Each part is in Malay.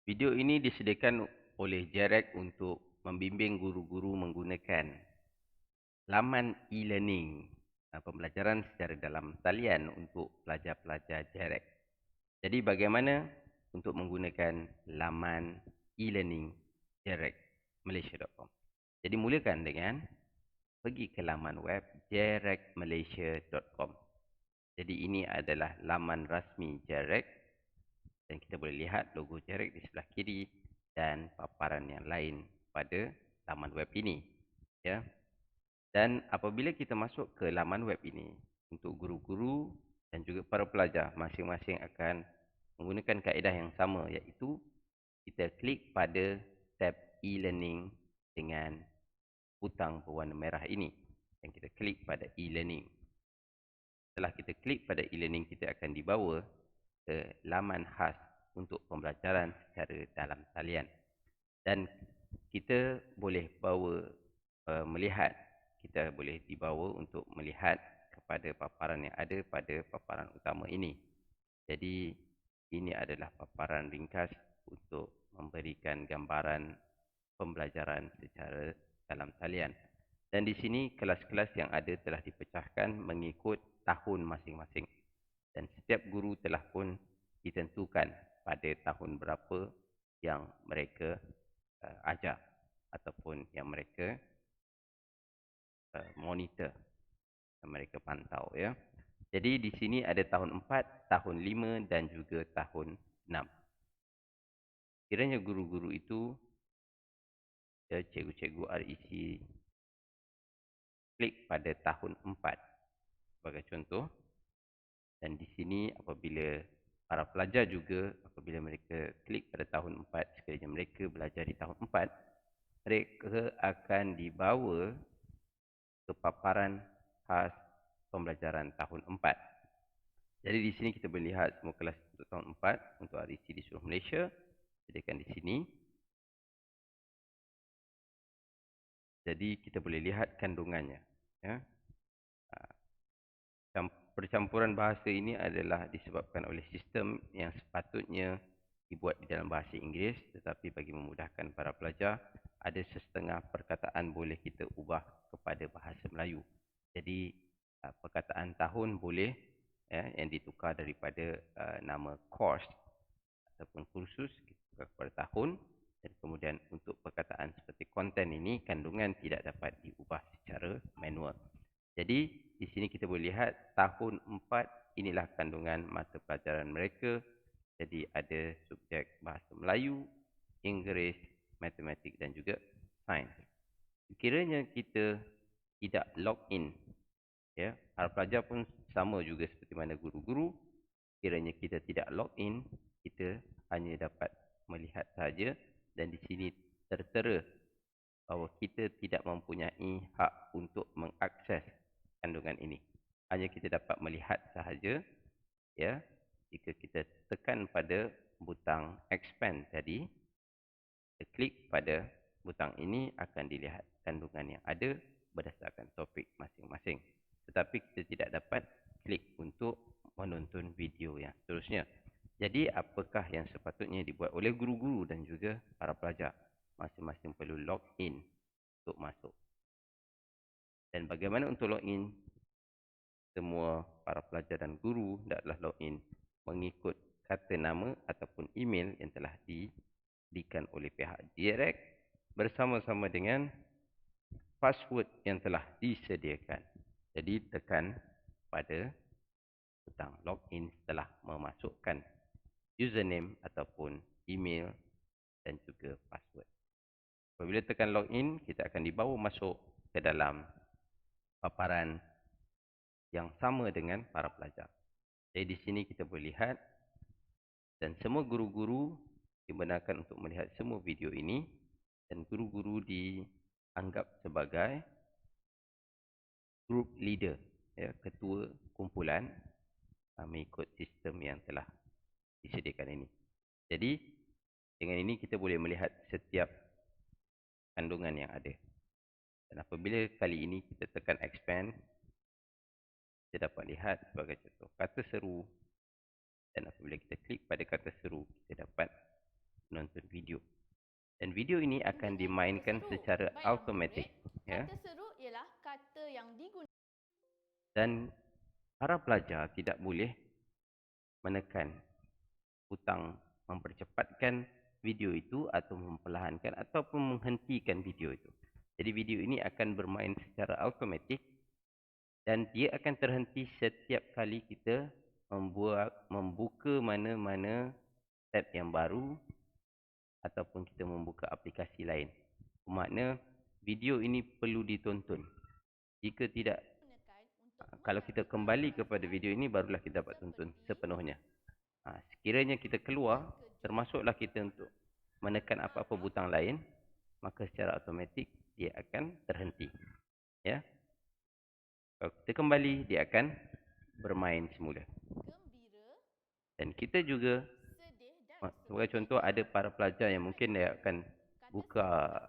Video ini disediakan oleh Jerek untuk membimbing guru-guru menggunakan laman e-learning, pembelajaran secara dalam talian untuk pelajar-pelajar Jerek. Jadi bagaimana untuk menggunakan laman e-learning Jerek Malaysia.com. Jadi mulakan dengan pergi ke laman web jerekmalaysia.com. Jadi ini adalah laman rasmi Jerek dan kita boleh lihat logo Jerek di sebelah kiri dan paparan yang lain pada laman web ini, ya. Dan apabila kita masuk ke laman web ini, untuk guru-guru dan juga para pelajar masing-masing akan menggunakan kaedah yang sama, iaitu kita klik pada tab e-learning dengan butang berwarna merah ini dan kita klik pada e-learning. Setelah kita klik pada e-learning, kita akan dibawa ke laman khas untuk pembelajaran secara dalam talian. Dan kita boleh kita boleh dibawa untuk melihat kepada paparan yang ada pada paparan utama ini. Jadi ini adalah paparan ringkas untuk memberikan gambaran pembelajaran secara dalam talian. Dan di sini kelas-kelas yang ada telah dipecahkan mengikut tahun masing-masing. Dan setiap guru telah pun ditentukan pada tahun berapa yang mereka ajar ataupun yang mereka monitor, yang mereka pantau, ya. Jadi di sini ada tahun 4, tahun 5 dan juga tahun 6. Kiranya guru-guru itu, ya, cikgu-cikgu REC klik pada tahun 4 sebagai contoh. Dan di sini apabila para pelajar juga, apabila mereka klik pada tahun 4, sekiranya mereka belajar di tahun 4, mereka akan dibawa ke paparan khas pembelajaran tahun 4. Jadi di sini kita boleh lihat semua kelas untuk tahun 4 untuk REC di seluruh Malaysia disediakan di sini. Jadi kita boleh lihat kandungannya, ya. Percampuran bahasa ini adalah disebabkan oleh sistem yang sepatutnya dibuat di dalam bahasa Inggeris, tetapi bagi memudahkan para pelajar, ada setengah perkataan boleh kita ubah kepada bahasa Melayu. Jadi perkataan tahun boleh, ya, yang ditukar daripada nama course ataupun kursus kita tukar kepada tahun. Dan kemudian untuk perkataan seperti konten ini, kandungan tidak dapat diubah secara manual. Jadi di sini kita boleh lihat tahun 4 inilah kandungan mata pelajaran mereka. Jadi ada subjek bahasa Melayu, Inggeris, matematik dan juga sains. Kiranya kita tidak log in, ya, para pelajar pun sama juga seperti mana guru-guru. Kiranya kita tidak log in, kita hanya dapat melihat saja dan di sini tertera bahawa kita tidak mempunyai hak untuk mengakses kandungan ini. Hanya kita dapat melihat sahaja, ya. Jika kita tekan pada butang expand tadi, kita klik pada butang ini, akan dilihat kandungan yang ada berdasarkan topik masing-masing. Tetapi kita tidak dapat klik untuk menonton video yang seterusnya. Jadi apakah yang sepatutnya dibuat oleh guru-guru dan juga para pelajar? Masing-masing perlu log in untuk masuk. Dan bagaimana untuk log in? Semua para pelajar dan guru hendaklah login mengikut kata nama ataupun email yang telah diberikan oleh pihak Jerek bersama-sama dengan password yang telah disediakan. Jadi tekan pada butang login setelah memasukkan username ataupun email dan juga password. Apabila tekan login, kita akan dibawa masuk ke dalam paparan yang sama dengan para pelajar. Jadi di sini kita boleh lihat dan semua guru-guru dibenarkan untuk melihat semua video ini dan guru-guru dianggap sebagai group leader, ya, ketua kumpulan mengikut sistem yang telah disediakan ini. Jadi dengan ini kita boleh melihat setiap kandungan yang ada. Dan apabila kali ini kita tekan expand, kita dapat lihat sebagai contoh kata seru. Dan apabila kita klik pada kata seru, kita dapat menonton video ini akan dimainkan secara automatik, ya. Kata seru ialah kata yang digunakan. Dan para pelajar tidak boleh menekan butang mempercepatkan video itu atau memperlahankan ataupun menghentikan video itu. Jadi video ini akan bermain secara automatik dan dia akan terhenti setiap kali kita membuka mana-mana tab yang baru ataupun kita membuka aplikasi lain. Bermakna video ini perlu ditonton. Jika tidak, kalau kita kembali kepada video ini, barulah kita dapat tonton sepenuhnya. Sekiranya kita keluar, termasuklah kita untuk menekan apa-apa butang lain, maka secara automatik dia akan terhenti. Ya. Kalau kita kembali, dia akan bermain semula. Dan kita juga, sebagai contoh, ada para pelajar yang mungkin dia akan buka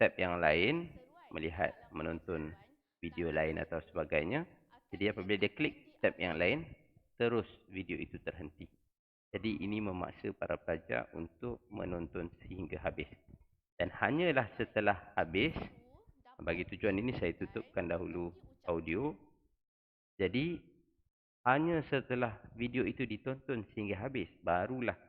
tab yang lain, melihat, menonton video lain atau sebagainya. Jadi apabila dia klik tab yang lain, terus video itu terhenti. Jadi ini memaksa para pelajar untuk menonton sehingga habis. Dan hanyalah setelah habis, bagi tujuan ini saya tutupkan dahulu audio. Jadi hanya setelah video itu ditonton sehingga habis, barulah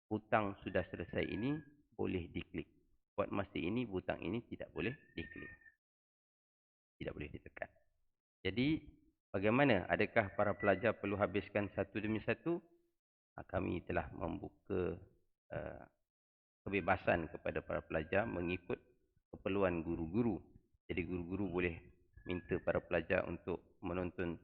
butang sudah selesai ini boleh diklik. Buat masa ini, butang ini tidak boleh diklik. Tidak boleh ditekan. Jadi, bagaimana? Adakah para pelajar perlu habiskan satu demi satu? Kami telah membuka kebebasan kepada para pelajar mengikut keperluan guru-guru. Jadi, guru-guru boleh minta para pelajar untuk menonton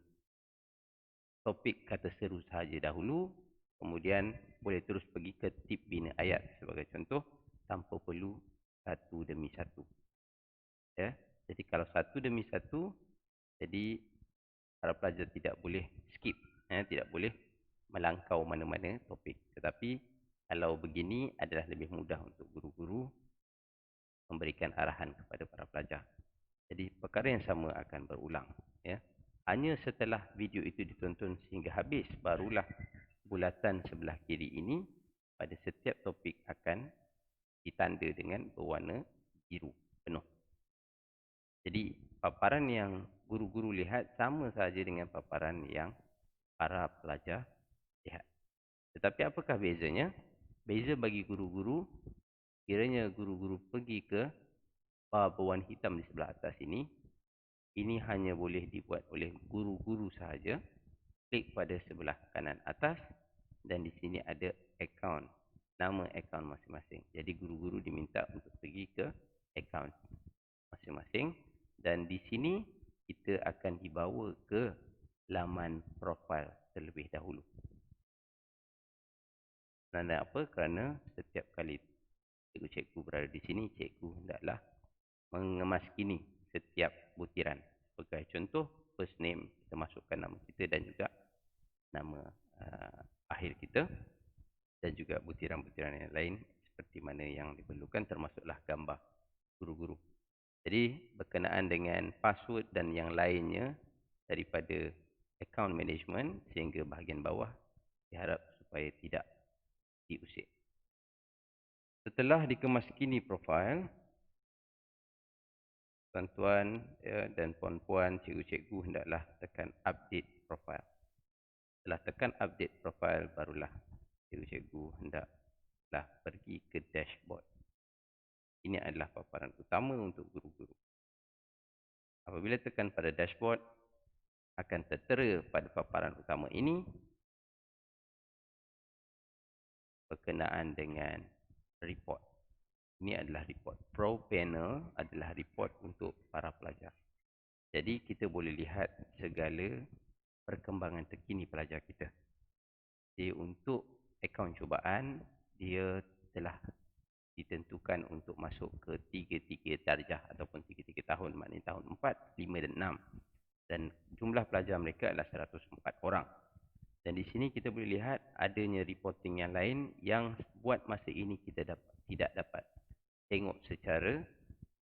topik kata seru sahaja dahulu, kemudian boleh terus pergi ke tip bina ayat sebagai contoh, tanpa perlu satu demi satu. Ya. Jadi kalau satu demi satu, jadi para pelajar tidak boleh skip, tidak boleh melangkau mana-mana topik. Tetapi kalau begini adalah lebih mudah untuk guru-guru memberikan arahan kepada para pelajar. Jadi perkara yang sama akan berulang. Ya. Hanya setelah video itu ditonton sehingga habis, barulah bulatan sebelah kiri ini pada setiap topik akan ditanda dengan berwarna biru penuh. Jadi paparan yang guru-guru lihat sama saja dengan paparan yang para pelajar lihat. Tetapi apakah bezanya? Beza bagi guru-guru, kiranya guru-guru pergi ke bar berwarna hitam di sebelah atas ini hanya boleh dibuat oleh guru-guru sahaja. Klik pada sebelah kanan atas dan di sini ada akaun, nama akaun masing-masing. Jadi guru-guru diminta untuk pergi ke akaun masing-masing dan di sini kita akan dibawa ke laman profil terlebih dahulu. Kerana apa? Kerana setiap kali cikgu-cikgu berada di sini, cikgu hendaklah mengemaskini setiap butiran. Sebagai contoh, first name, kita masukkan nama kita dan juga nama akhir kita. Dan juga butiran-butiran yang lain seperti mana yang diperlukan, termasuklah gambar guru-guru. Jadi berkenaan dengan password dan yang lainnya daripada account management sehingga bahagian bawah, diharap supaya tidak diusik. Setelah dikemaskini profil, tuan-tuan dan puan-puan, cikgu-cikgu hendaklah tekan update profile. Setelah tekan update profile, barulah cikgu-cikgu hendaklah pergi ke dashboard. Ini adalah paparan utama untuk guru-guru. Apabila tekan pada dashboard, akan tertera pada paparan utama ini berkenaan dengan report. Ini adalah report. Pro panel adalah report untuk para pelajar. Jadi kita boleh lihat segala perkembangan terkini pelajar kita. Jadi untuk akaun cubaan, dia telah ditentukan untuk masuk ke 3-3 darjah ataupun 3-3 tahun, maknanya tahun 4, 5 dan 6. Dan jumlah pelajar mereka adalah 104 orang. Dan di sini kita boleh lihat adanya reporting yang lain yang buat masa ini kita tidak dapat tengok secara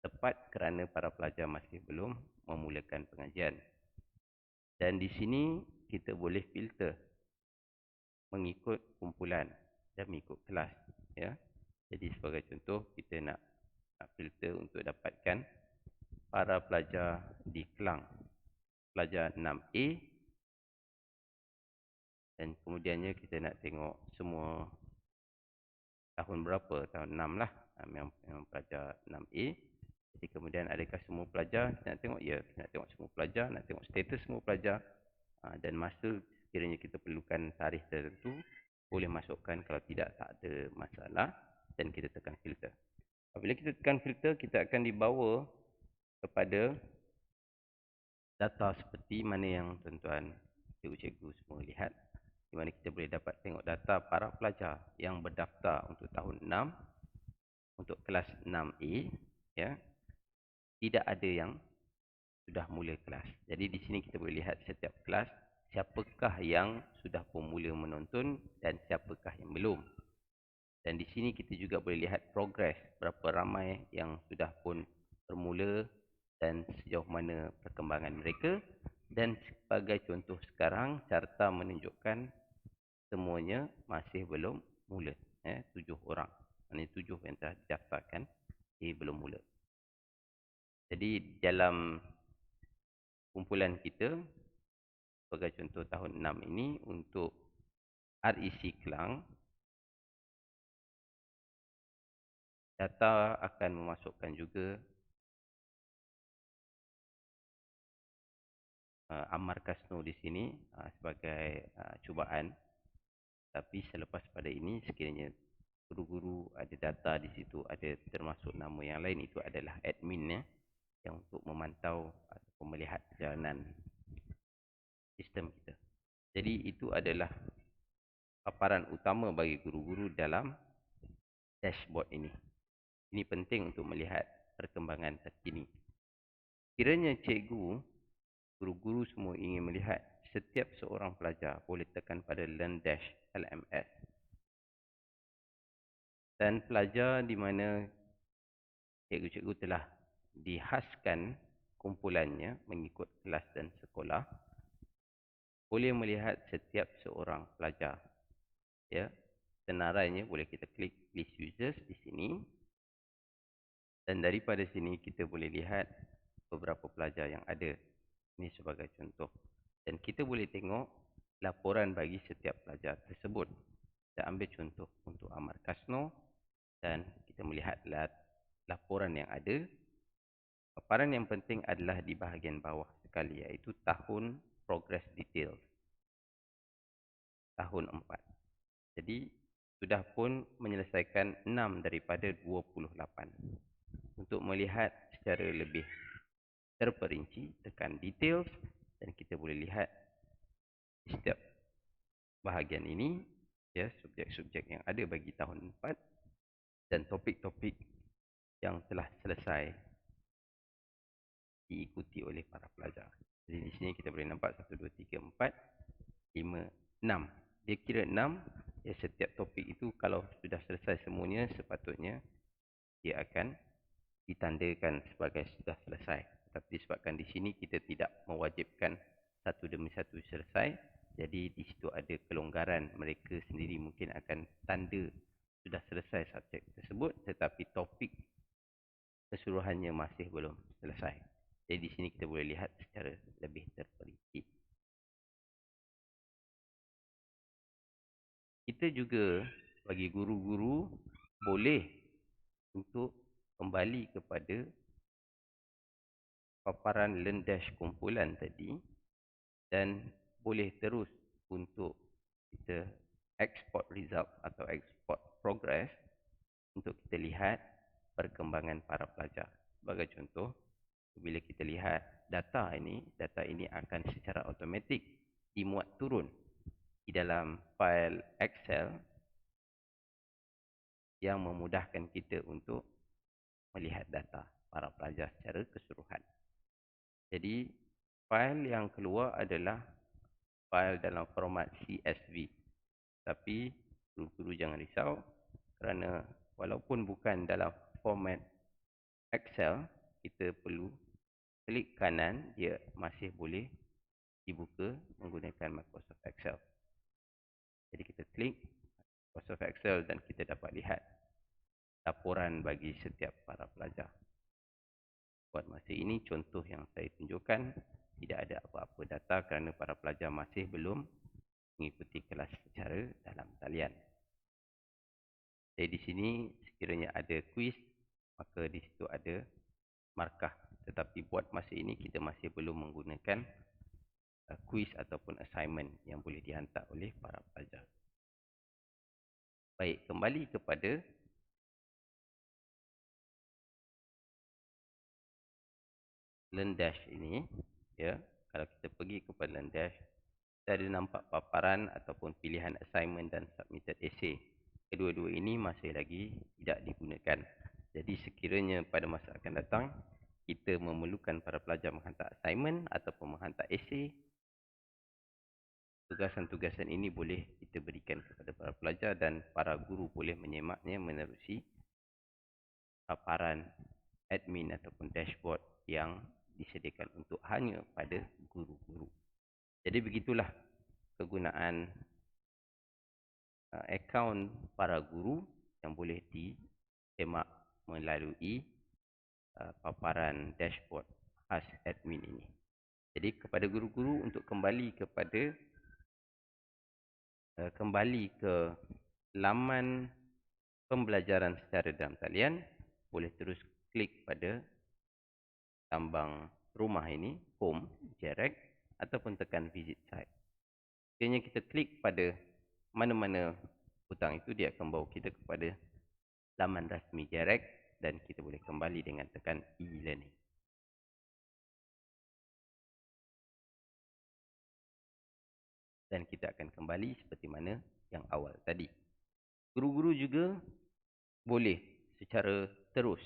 tepat kerana para pelajar masih belum memulakan pengajian. Dan di sini kita boleh filter mengikut kumpulan dan mengikut kelas. Ya. Jadi sebagai contoh, kita nak filter untuk dapatkan para pelajar di Kelang, pelajar 6A, dan kemudiannya kita nak tengok semua tahun berapa, tahun 6 lah, memang pelajar 6A. Jadi kemudian adakah semua pelajar, kita nak tengok, ya, kita nak tengok semua pelajar, nak tengok status semua pelajar, dan masa sekiranya kita perlukan tarikh tertentu, boleh masukkan, kalau tidak, tak ada masalah, dan kita tekan filter. Apabila kita tekan filter, kita akan dibawa kepada data seperti mana yang tuan-tuan, cikgu-cikgu semua lihat, di mana kita boleh dapat tengok data para pelajar yang berdaftar untuk tahun 6, untuk kelas 6A, ya, tidak ada yang sudah mula kelas. Jadi di sini kita boleh lihat setiap kelas, siapakah yang sudah pun mula menonton dan siapakah yang belum. Dan di sini kita juga boleh lihat progres, berapa ramai yang sudah pun bermula dan sejauh mana perkembangan mereka. Dan sebagai contoh sekarang, carta menunjukkan semuanya masih belum mula. 7 orang. Ini 7 yang telah didaftarkan, belum mula. Jadi dalam kumpulan kita, sebagai contoh tahun 6 ini, untuk REC Kelang, data akan memasukkan juga Amar Kasno di sini sebagai cubaan. Tapi selepas pada ini, sekiranya guru-guru ada data di situ, ada termasuk nama yang lain, itu adalah admin, yang untuk memantau atau melihat perjalanan sistem kita. Jadi itu adalah paparan utama bagi guru-guru dalam dashboard ini. Ini penting untuk melihat perkembangan terkini. Kiranya cikgu, guru-guru semua ingin melihat setiap seorang pelajar, boleh tekan pada Learn Dash LMS. Dan pelajar di mana cikgu-cikgu telah dihaskan kumpulannya mengikut kelas dan sekolah, boleh melihat setiap seorang pelajar. Ya, senarainya boleh kita klik list users di sini. Dan daripada sini kita boleh lihat beberapa pelajar yang ada. Ini sebagai contoh. Dan kita boleh tengok laporan bagi setiap pelajar tersebut. Kita ambil contoh untuk Amar Kasno. Dan kita melihat laporan yang ada. Paparan yang penting adalah di bahagian bawah sekali, iaitu tahun progress detail. Tahun 4. Jadi sudah pun menyelesaikan 6 daripada 28. Untuk melihat secara lebih terperinci, tekan details, dan kita boleh lihat setiap bahagian ini, ya, subjek-subjek yang ada bagi tahun 4 dan topik-topik yang telah selesai diikuti oleh para pelajar. Jadi di sini kita boleh nampak 1, 2, 3, 4, 5, 6. Dia kira 6, ya, setiap topik itu kalau sudah selesai semuanya, sepatutnya dia akan ditandakan sebagai sudah selesai. Tapi disebabkan di sini kita tidak mewajibkan satu demi satu selesai, jadi di situ ada kelonggaran. Mereka sendiri mungkin akan tanda sudah selesai subjek tersebut, tetapi topik keseluruhannya masih belum selesai. Jadi di sini kita boleh lihat secara lebih terperinci. Kita juga bagi guru-guru boleh untuk kembali kepada paparan Learn Dash kumpulan tadi, dan boleh terus untuk kita export result atau export progress untuk kita lihat perkembangan para pelajar. Sebagai contoh, bila kita lihat data ini akan secara automatik dimuat turun di dalam file Excel yang memudahkan kita untuk melihat data para pelajar secara keseluruhan. Jadi, file yang keluar adalah file dalam format CSV. Tapi, guru-guru jangan risau, kerana walaupun bukan dalam format Excel, kita perlu klik kanan, dia masih boleh dibuka menggunakan Microsoft Excel. Jadi kita klik Microsoft Excel dan kita dapat lihat laporan bagi setiap para pelajar. Buat masa ini contoh yang saya tunjukkan tidak ada apa-apa data kerana para pelajar masih belum mengikuti kelas secara dalam talian. Jadi di sini sekiranya ada kuis, maka di situ ada markah. Tetapi buat masa ini kita masih belum menggunakan kuis ataupun assignment yang boleh dihantar oleh para pelajar. Baik, kembali kepada LearnDash ini, ya. Kalau kita pergi kepada LearnDash, kita ada nampak paparan ataupun pilihan assignment dan submitted essay. Kedua-dua ini masih lagi tidak digunakan. Jadi sekiranya pada masa akan datang, kita memerlukan para pelajar menghantar assignment ataupun menghantar essay, tugasan-tugasan ini boleh kita berikan kepada para pelajar dan para guru boleh menyemaknya menerusi paparan admin ataupun dashboard yang disediakan untuk hanya pada guru-guru. Jadi begitulah kegunaan akaun para guru yang boleh disemak melalui paparan dashboard khas admin ini. Jadi kepada guru-guru untuk kembali ke laman pembelajaran secara dalam talian, boleh terus klik pada tambang rumah ini, home, JREC, ataupun tekan visit site. Sekiranya kita klik pada mana-mana butang itu, dia akan bawa kita kepada laman rasmi JREC dan kita boleh kembali dengan tekan e-learning. Dan kita akan kembali seperti mana yang awal tadi. Guru-guru juga boleh secara terus,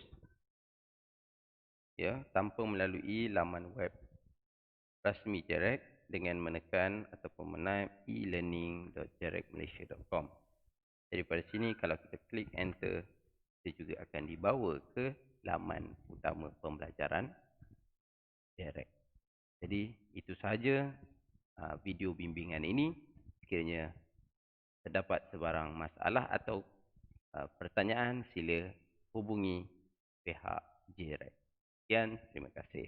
ya, tanpa melalui laman web rasmi JREC dengan menekan ataupun menaip elearning.jrecmalaysia.com. Jadi pada sini kalau kita klik enter, kita juga akan dibawa ke laman utama pembelajaran JREC. Jadi itu sahaja video bimbingan ini. Sekiranya terdapat sebarang masalah atau pertanyaan, sila hubungi pihak JREC. Sekian, terima kasih.